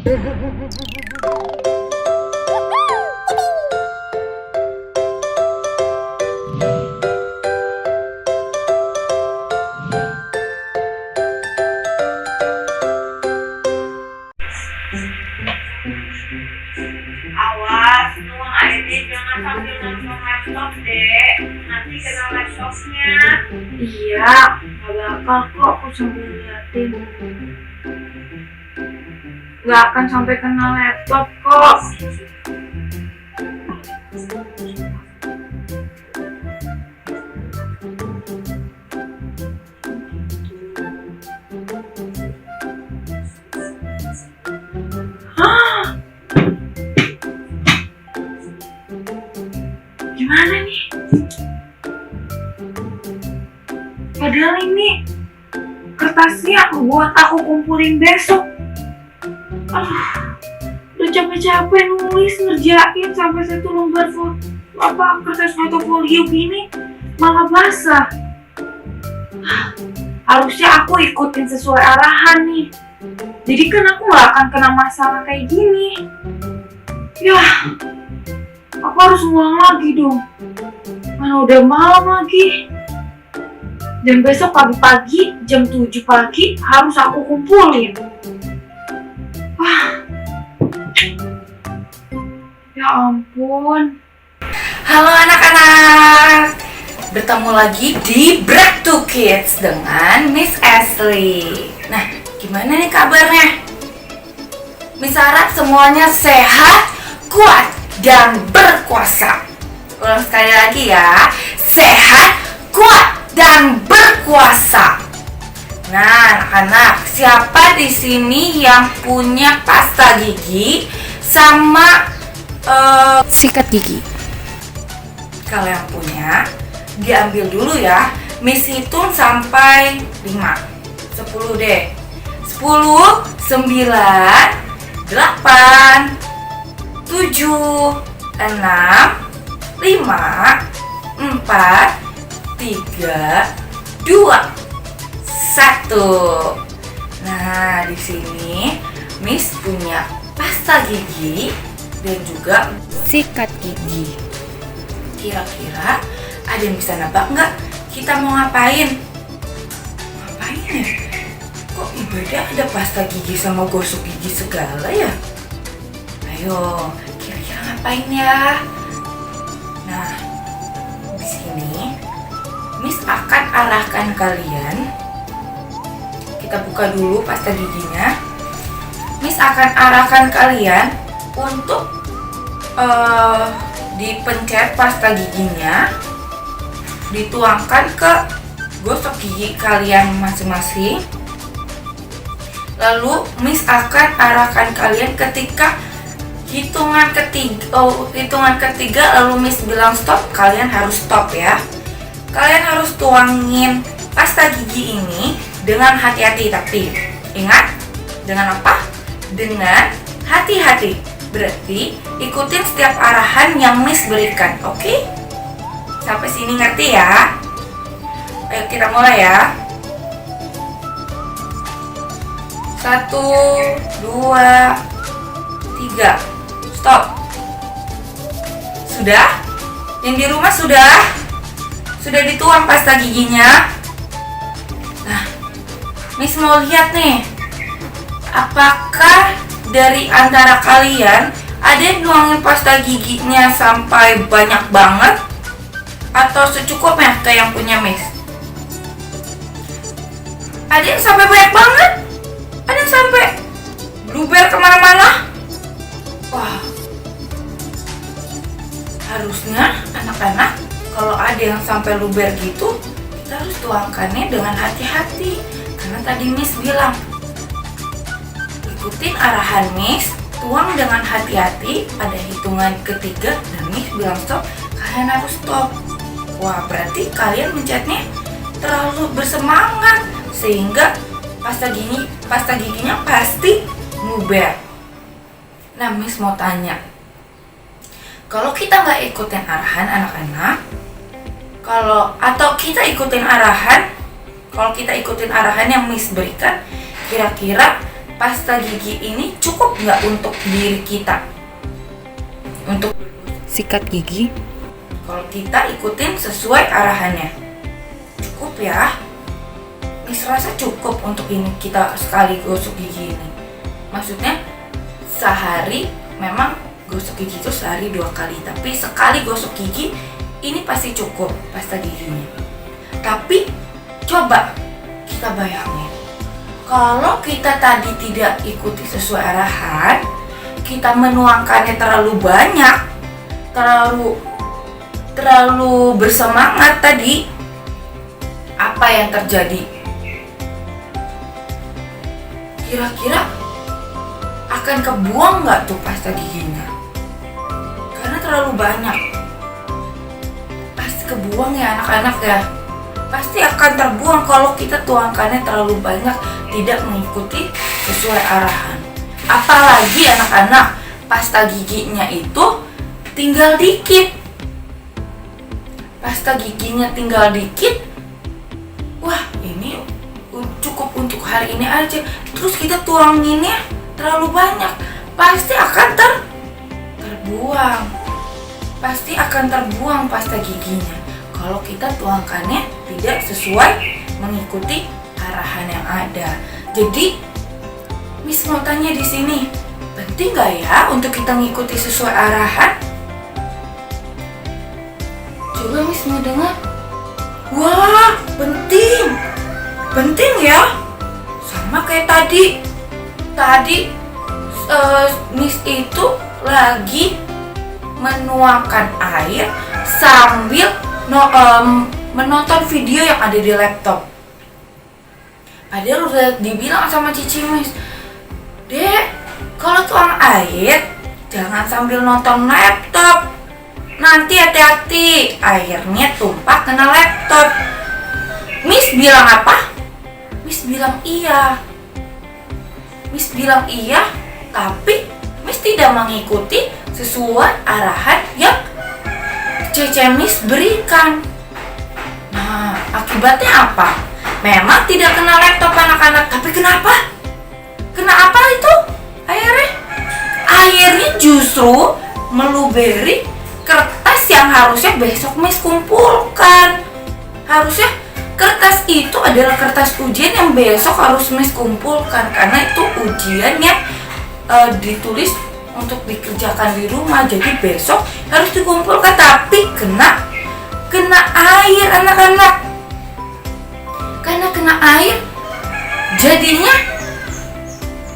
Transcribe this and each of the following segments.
Awas, tuang airnya jangan sambil nonton laptop deh. Nanti kena laptopnya. Iya, gak bakal kok aku sambil liatin. Gak akan sampai kena laptop kok. Gimana nih? Padahal ini kertasnya buat aku kumpulin besok. Udah capek-capek nulis, ngerjain sampai satu lembar kertas fotofolio gini malah basah. Harusnya aku ikutin sesuai arahan nih. Jadi kan aku gak akan kena masalah kayak gini. Yah, aku harus ngulang lagi dong. Mana udah malam lagi. Dan besok pagi-pagi jam 7 pagi harus aku kumpulin. Ya ampun. Halo anak-anak, bertemu lagi di Break to Kids dengan Miss Ashley. Nah, gimana nih kabarnya? Miss harap semuanya sehat, kuat, dan berkuasa. Ulang sekali lagi ya, sehat, kuat, dan berkuasa. Nah, anak-anak, siapa di sini yang punya pasta gigi sama sikat gigi? Kalau yang punya, diambil dulu ya. Miss hitung sampai 5. 10 deh. 10, 9, 8, 7, 6, 5, 4, 3, 2, 1. Nah, di sini Miss punya pasta gigi dan juga sikat gigi. Kira-kira ada yang bisa nebak nggak? Kita mau ngapain? Ngapain ya? Kok ibadah ada pasta gigi sama gosok gigi segala ya? Ayo, kira-kira ngapain ya? Nah, di sini Miss akan arahkan kalian. Kita buka dulu pasta giginya. Miss akan arahkan kalian untuk dipencet pasta giginya, dituangkan ke gosok gigi kalian masing-masing. Lalu Miss akan arahkan kalian ketika hitungan ketiga lalu Miss bilang stop, kalian harus stop ya. Kalian harus tuangin pasta gigi ini dengan hati-hati, tapi ingat, dengan apa? Dengan hati-hati. Berarti ikutin setiap arahan yang Miss berikan, oke? Sampai sini ngerti ya? Ayo kita mulai ya. 1, 2, 3, stop. Sudah? Yang di rumah sudah? Sudah dituang pasta giginya? Nah, Miss mau lihat nih, apakah dari antara kalian ada yang nuangin pasta giginya sampai banyak banget atau secukupnya kayak yang punya Miss? Ada yang sampai banyak banget? Ada yang sampai blueberry kemana-mana? Wah, harusnya anak-anak kalau ada yang sampai luber gitu, kita harus tuangkannya dengan hati-hati. Karena tadi Miss bilang, ikutin arahan Miss, tuang dengan hati-hati pada hitungan ketiga, dan Miss bilang stop, kalian harus stop. Wah, berarti kalian mencetnya terlalu bersemangat sehingga pasta giginya pasti luber. Nah, Miss mau tanya, kalau kita nggak ikutin arahan anak-anak, kalau kita ikutin arahan yang Miss berikan, kira-kira pasta gigi ini cukup nggak untuk diri kita? Untuk sikat gigi? Kalau kita ikutin sesuai arahannya, cukup ya. Miss rasa cukup untuk ini kita sekali gosok gigi ini. Maksudnya sehari memang gosok gigi itu sehari 2 kali, tapi sekali gosok gigi ini pasti cukup pasta giginya. Tapi coba kita bayangin, kalau kita tadi tidak ikuti sesuai arahan, kita menuangkannya terlalu banyak, terlalu bersemangat tadi, apa yang terjadi? Kira-kira akan kebuang nggak tuh pasta giginya? Karena terlalu banyak. Pasti kebuang ya anak-anak ya. Pasti akan terbuang kalau kita tuangkannya terlalu banyak, tidak mengikuti sesuai arahan. Apalagi anak-anak, pasta giginya itu tinggal dikit. Pasta giginya tinggal dikit. Wah, ini cukup untuk hari ini aja. Terus kita tuanginnya terlalu banyak, pasti akan terbuang. Pasti akan terbuang pasta giginya kalau kita tuangkannya tidak sesuai mengikuti arahan yang ada. Jadi, Miss mau tanya di sini, penting nggak ya untuk kita ngikuti sesuai arahan? Coba Miss mau dengar. Wah, penting ya. Sama kayak tadi Miss itu lagi menuangkan air sambil menonton video yang ada di laptop. Padahal udah dibilang sama Cici Miss, Dek, kalau tuang air jangan sambil nonton laptop, nanti hati-hati airnya tumpah kena laptop. Miss bilang apa? Miss bilang iya. Miss bilang iya, tapi Miss tidak mengikuti sesuai arahan yang Cece Miss berikan. Nah, akibatnya apa? Memang tidak kena laptop anak-anak, tapi kenapa? Kena apa itu? Airnya justru meluberi kertas yang harusnya besok Miss kumpulkan. Harusnya kertas itu adalah kertas ujian yang besok harus Miss kumpulkan, karena itu ujian yang ditulis untuk dikerjakan di rumah. Jadi besok harus dikumpulkan, tapi kena air anak-anak. Karena kena air, jadinya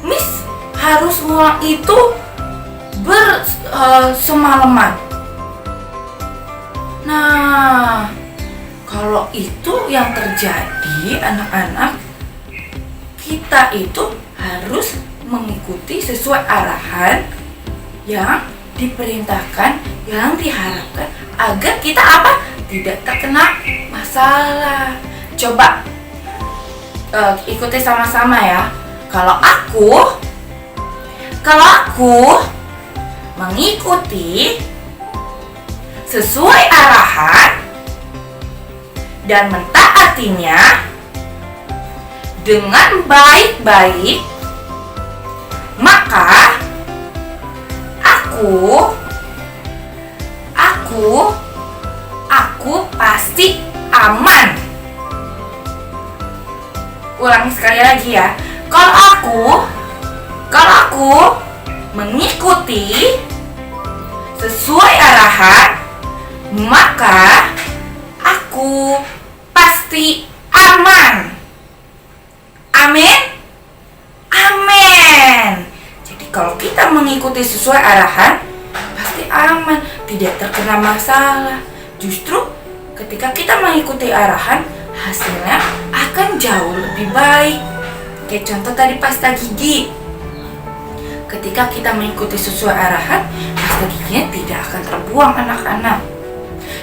Miss harus ngulang itu semalaman. Nah, kalau itu yang terjadi anak-anak, kita itu harus mengikuti sesuai arahan yang diperintahkan, yang diharapkan agar kita apa? Tidak terkena masalah. Coba ikuti sama-sama ya. Kalau aku mengikuti sesuai arahan dan mentaatinya dengan baik-baik, maka aku pasti aman. Ulangi sekali lagi ya. Kalau aku mengikuti sesuai arahan, maka aku pasti aman. Amin. Amin. Jadi kalau kita mengikuti sesuai arahan, pasti aman, tidak terkena masalah. Justru ketika kita mengikuti arahan, hasilnya akan jauh lebih baik. Kayak contoh tadi pasta gigi. Ketika kita mengikuti sesuai arahan, pasta giginya tidak akan terbuang anak-anak.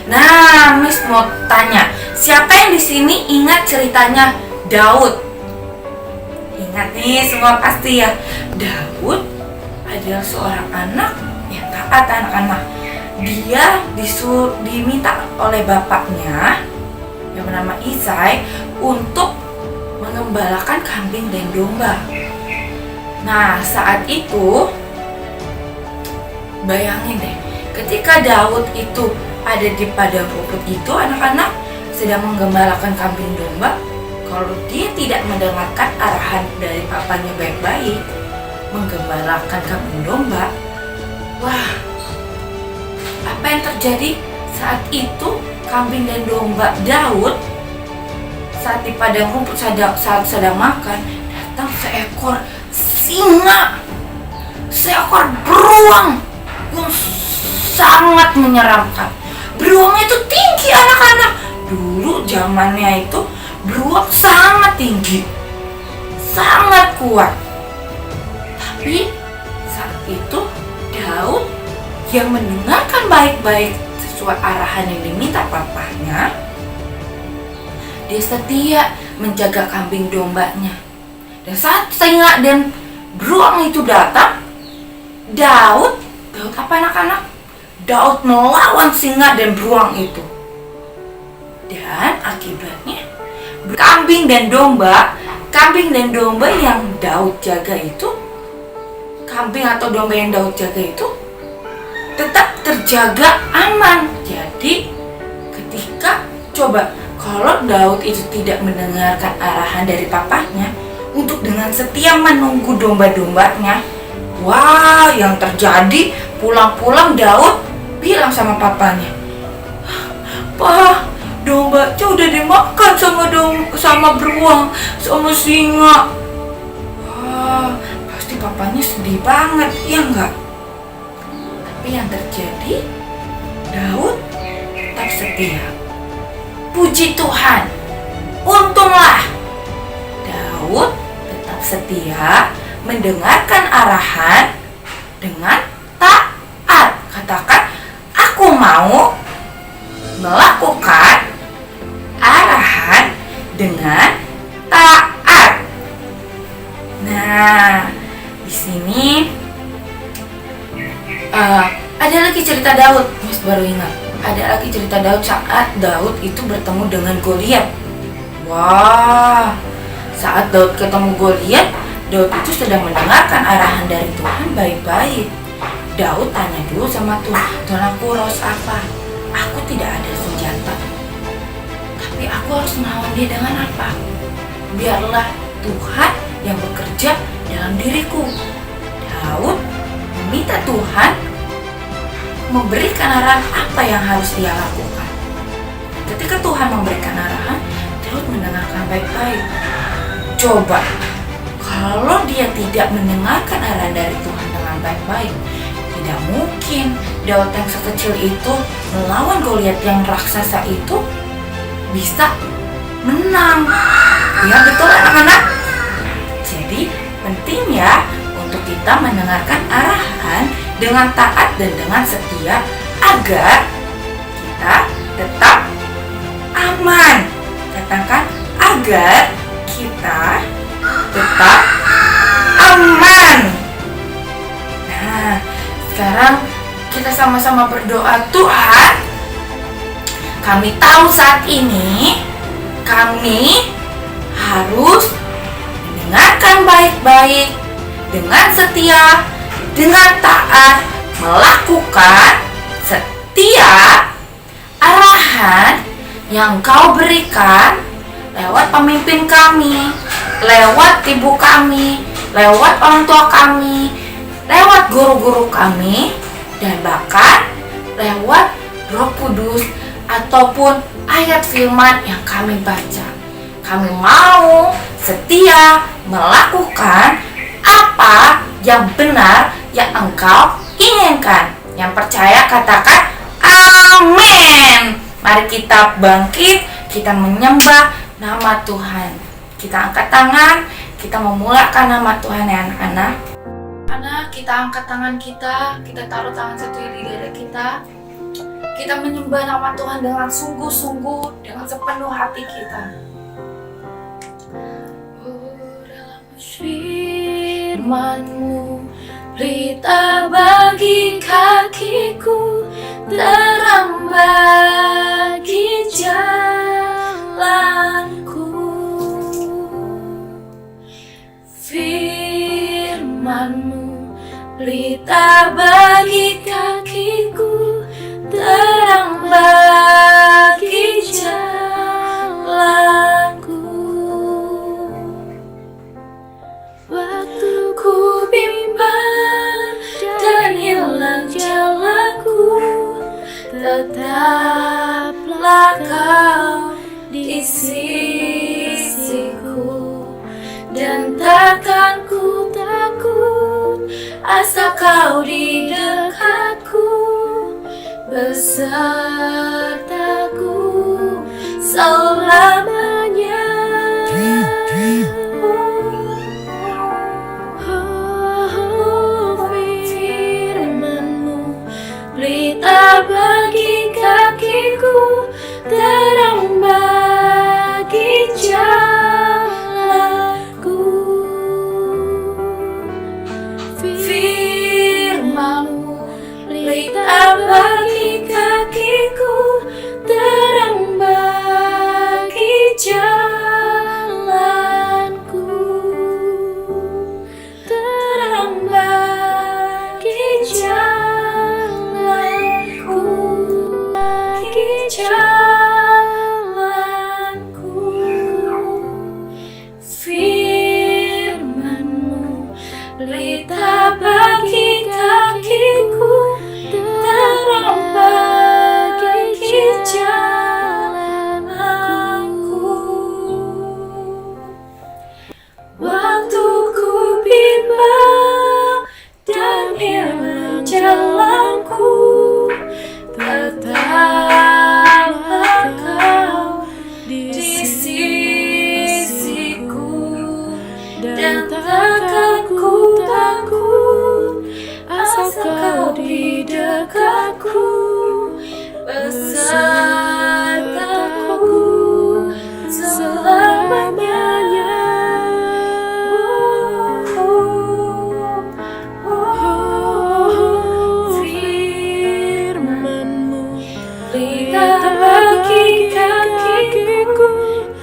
Nah, Miss mau tanya, siapa yang di sini ingat ceritanya Daud? Ingat nih semua pasti ya. Daud adalah seorang anak yang taat anak-anak. Dia diminta oleh bapaknya yang bernama Isai untuk mengembalakan kambing dan domba. Nah, saat itu bayangin deh, ketika Daud itu ada di padang rumput itu, anak-anak sedang menggembalakan kambing domba. Kalau dia tidak mendengarkan arahan dari papanya baik-baik, menggembalakan kambing domba, wah, apa yang terjadi saat itu? Kambing dan domba Daud saat di padang rumput saat sedang makan, datang seekor singa, seekor beruang yang sangat menyeramkan. Beruang itu tinggi, anak-anak. Dulu zamannya itu beruang sangat tinggi, sangat kuat. Tapi saat itu Daud yang mendengarkan baik-baik sesuai arahan yang diminta papanya, dia setia menjaga kambing dombanya. Dan saat singa dan beruang itu datang, Daud apa anak-anak? Daud melawan singa dan beruang itu. Dan akibatnya kambing dan domba yang Daud jaga itu, kambing atau domba yang Daud jaga itu tetap terjaga aman. Jadi ketika coba kalau Daud itu tidak mendengarkan arahan dari papanya untuk dengan setia menunggu domba-dombanya, wah, yang terjadi pulang-pulang Daud bilang sama papanya, "Pak, domba udah dimakan sama beruang, sama singa." Wah, pasti papanya sedih banget, ya enggak? Tapi yang terjadi, Daud tetap setia. Puji Tuhan, untunglah Daud tetap setia mendengarkan arahan dengan taat. Katakan, aku mau melakukan arahan dengan taat. Nah, di sini ada lagi cerita Daud. Mas baru ingat. Ada lagi cerita Daud saat Daud itu bertemu dengan Goliat. Wah, saat Daud ketemu Goliat, Daud itu sedang mendengarkan arahan dari Tuhan baik-baik. Daud tanya dulu sama Tuhan, "Tuhan, aku harus apa? Aku tidak ada senjata, tapi aku harus melawan dia dengan apa? Biarlah Tuhan yang bekerja dalam diriku." Daud meminta Tuhan memberikan arahan apa yang harus dia lakukan. Ketika Tuhan memberikan arahan, Daud mendengarkan baik-baik. Coba, kalau dia tidak mendengarkan arahan dari Tuhan dengan baik-baik, tidak mungkin Daud yang sekecil itu melawan Goliat yang raksasa itu bisa menang. Ya betul anak-anak? Jadi penting ya untuk kita mendengarkan arahan dengan taat dan dengan setia agar kita tetap aman. Katakan, agar kita tetap aman. Nah, sekarang kita sama-sama berdoa. Tuhan, kami tahu saat ini kami harus mendengarkan baik-baik dengan setia, dengan taat, melakukan setiap arahan yang Kau berikan lewat pemimpin kami, lewat ibu kami, lewat orang tua kami, lewat guru-guru kami, dan bahkan lewat Roh Kudus ataupun ayat firman yang kami baca. Kami mau setia melakukan apa yang benar yang Engkau inginkan. Yang percaya katakan amin. Mari kita bangkit, kita menyembah nama Tuhan. Kita angkat tangan, kita memulakan nama Tuhan ya anak-anak. Anak, kita angkat tangan kita taruh tangan satu di dada kita. Kita menyembah nama Tuhan dengan sungguh-sungguh, dengan sepenuh hati kita. Firman-Mu berita bagi kakiku, terang bagi jalanku. Firman pelita bagi kakiku, terang bagi jalanku. Waktu ku bimbang dan hilang jalanku, tetaplah kau di sisiku. Dan takkan ku takut asal kau di dekatku, besertaku selamanya. Firman-Mu pelita bagi kakiku, terang bagi jalanku. Firman-Mu pelita bagi kakiku, terang bagi jalanku. Terang bagi jalanku, bagi jalanku. Firman-Mu pelita bagi kakiku, terang bagi jalanku. Waktu ku bimbang dan hilang jalanku, tetaplah kau di sisiku. Dan takkan ku takut asal kau di dekatku, besertaku selamanya. Firman-Mu pelita bagi kakiku,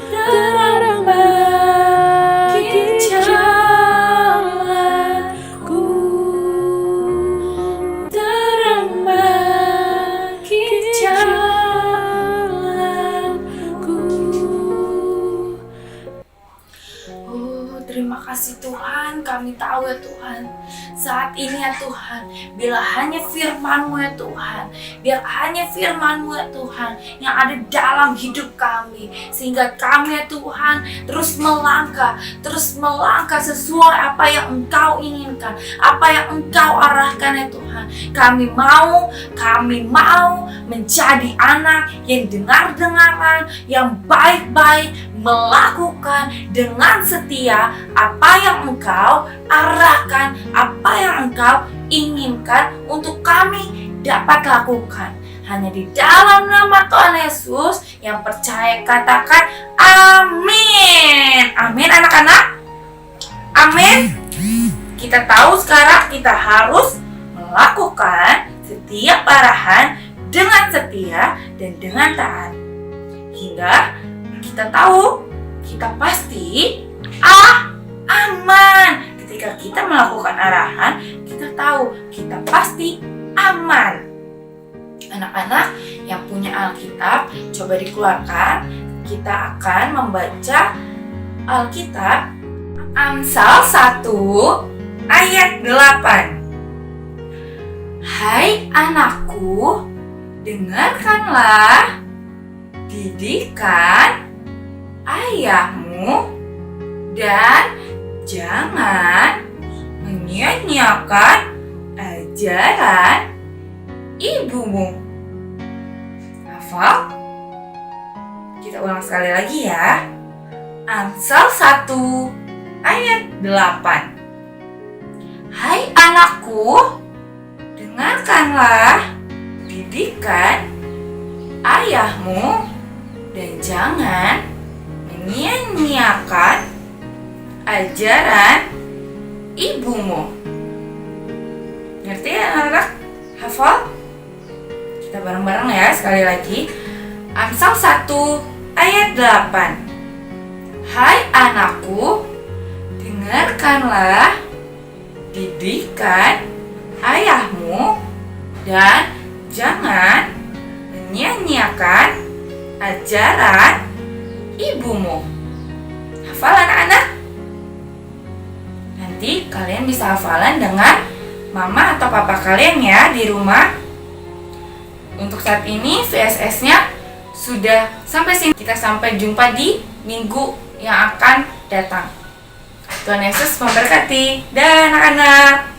terang bagi jalanku. Terang bagi jalanku. Oh, terima kasih Tuhan, kami tahu ya Tuhan, saat ini ya Tuhan, bila hanya Firman-Mu ya Tuhan, biar hanya Firman-Mu ya Tuhan yang ada dalam hidup kami, sehingga kami ya Tuhan terus melangkah sesuai apa yang Engkau inginkan, apa yang Engkau arahkan ya Tuhan. Kami mau menjadi anak yang dengar-dengaran, yang baik-baik, melakukan dengan setia apa yang Engkau arahkan, apa yang Engkau inginkan untuk kami dapat lakukan. Hanya di dalam nama Tuhan Yesus yang percaya katakan amin. Amin anak-anak. Amin. Kita tahu sekarang kita harus melakukan setiap arahan dengan setia dan dengan taat, hingga kita tahu kita pasti aman. Ketika kita melakukan arahan, kita tahu kita pasti aman. Anak-anak yang punya Alkitab, coba dikeluarkan. Kita akan membaca Alkitab Amsal 1 ayat 8. Hai anakku, dengarkanlah didikan ayahmu dan jangan menyia-nyiakan ajaran ibumu. Hafal? Kita ulang sekali lagi ya. Amsal 1 ayat 8. Hai anakku, dengarkanlah didikan ayahmu dan jangan menyia-nyiakan ajaran ibumu. Ngerti ya anak-anak? Hafal? Kita bareng-bareng ya sekali lagi. Amsal 1 ayat 8. Hai anakku, dengarkanlah didikan ayahmu dan jangan menyia-nyiakan ajaran ibumu. Hafal anak-anak? Nanti kalian bisa hafalan dengan mama atau papa kalian ya di rumah. Untuk saat ini VSS-nya sudah sampai sini. Kita sampai jumpa di minggu yang akan datang. Tuhan Yesus memberkati. Dah anak-anak.